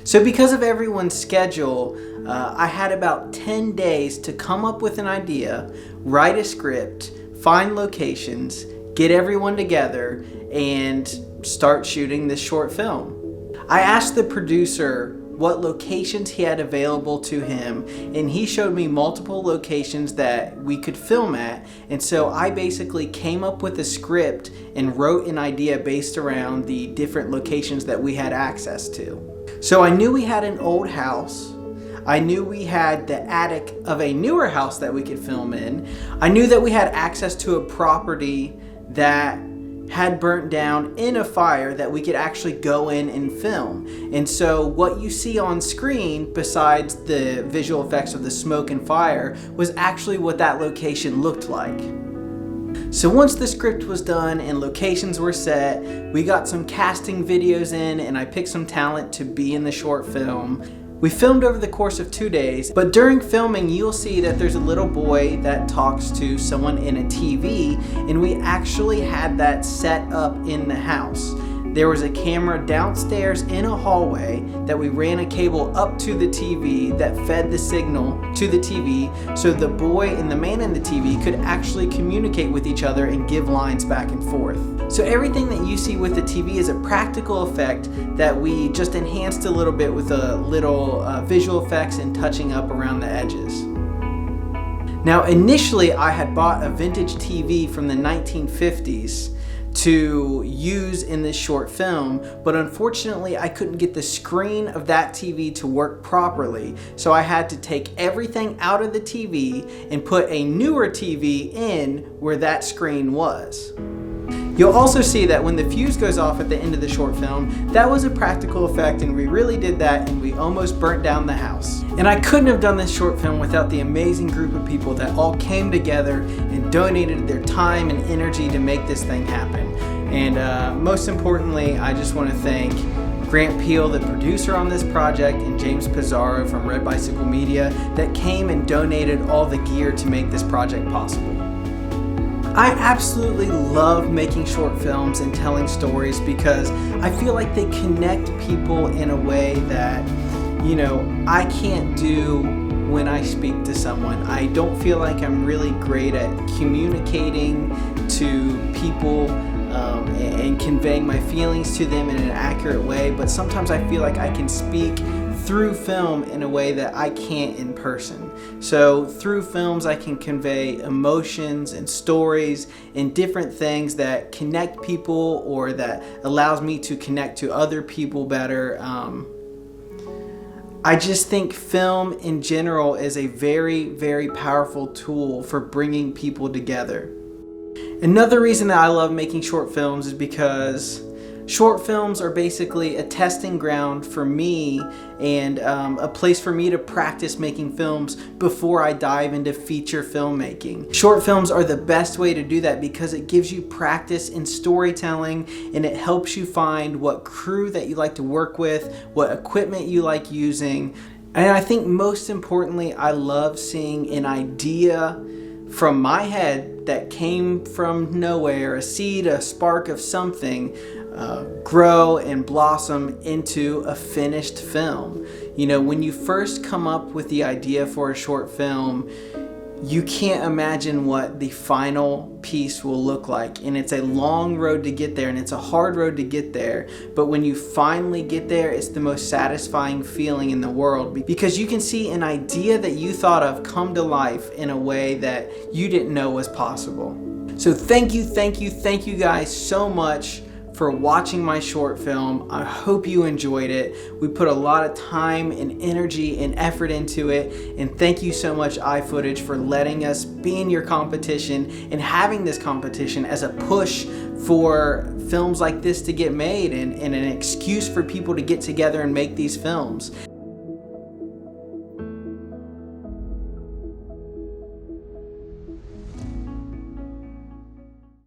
So because of everyone's schedule, I had about 10 days to come up with an idea, write a script, find locations, get everyone together, and start shooting this short film. I asked the producer what locations he had available to him, and he showed me multiple locations that we could film at, and so I basically came up with a script and wrote an idea based around the different locations that we had access to. So I knew we had an old house. I knew we had the attic of a newer house that we could film in. I knew that we had access to a property that had burnt down in a fire that we could actually go in and film. And so what you see on screen, besides the visual effects of the smoke and fire, was actually what that location looked like. So once the script was done and locations were set, we got some casting videos in, and I picked some talent to be in the short film. We filmed over the course of 2 days, but during filming you'll see that there's a little boy that talks to someone in a TV, and we actually had that set up in the house. There was a camera downstairs in a hallway that we ran a cable up to the TV that fed the signal to the TV, so the boy and the man in the TV could actually communicate with each other and give lines back and forth. So everything that you see with the TV is a practical effect that we just enhanced a little bit with a little visual effects and touching up around the edges. Now initially I had bought a vintage TV from the 1950s to use in this short film, but unfortunately I couldn't get the screen of that TV to work properly, so I had to take everything out of the TV and put a newer TV in where that screen was. You'll also see that when the fuse goes off at the end of the short film, that was a practical effect, and we really did that, and we almost burnt down the house. And I couldn't have done this short film without the amazing group of people that all came together and donated their time and energy to make this thing happen. And most importantly, I just want to thank Grant Peelle, the producer on this project, and James Pizarro from Red Bicycle Media that came and donated all the gear to make this project possible. I absolutely love making short films and telling stories because I feel like they connect people in a way that, you know, I can't do when I speak to someone. I don't feel like I'm really great at communicating to people and conveying my feelings to them in an accurate way, but sometimes I feel like I can speak through film in a way that I can't in person. So through films I can convey emotions and stories and different things that connect people, or that allows me to connect to other people better. I just think film in general is a very, very powerful tool for bringing people together. Another reason that I love making short films is because short films are basically a testing ground for me and a place for me to practice making films before I dive into feature filmmaking. Short films are the best way to do that because it gives you practice in storytelling, and it helps you find what crew that you like to work with, what equipment you like using. And I think most importantly, I love seeing an idea from my head that came from nowhere, a seed, a spark of something, grow and blossom into a finished film. You know, when you first come up with the idea for a short film, you can't imagine what the final piece will look like, and it's a long road to get there, and it's a hard road to get there, but when you finally get there, it's the most satisfying feeling in the world because you can see an idea that you thought of come to life in a way that you didn't know was possible. So thank you guys so much for watching my short film. I hope you enjoyed it. We put a lot of time and energy and effort into it, and thank you so much iFootage for letting us be in your competition and having this competition as a push for films like this to get made and an excuse for people to get together and make these films.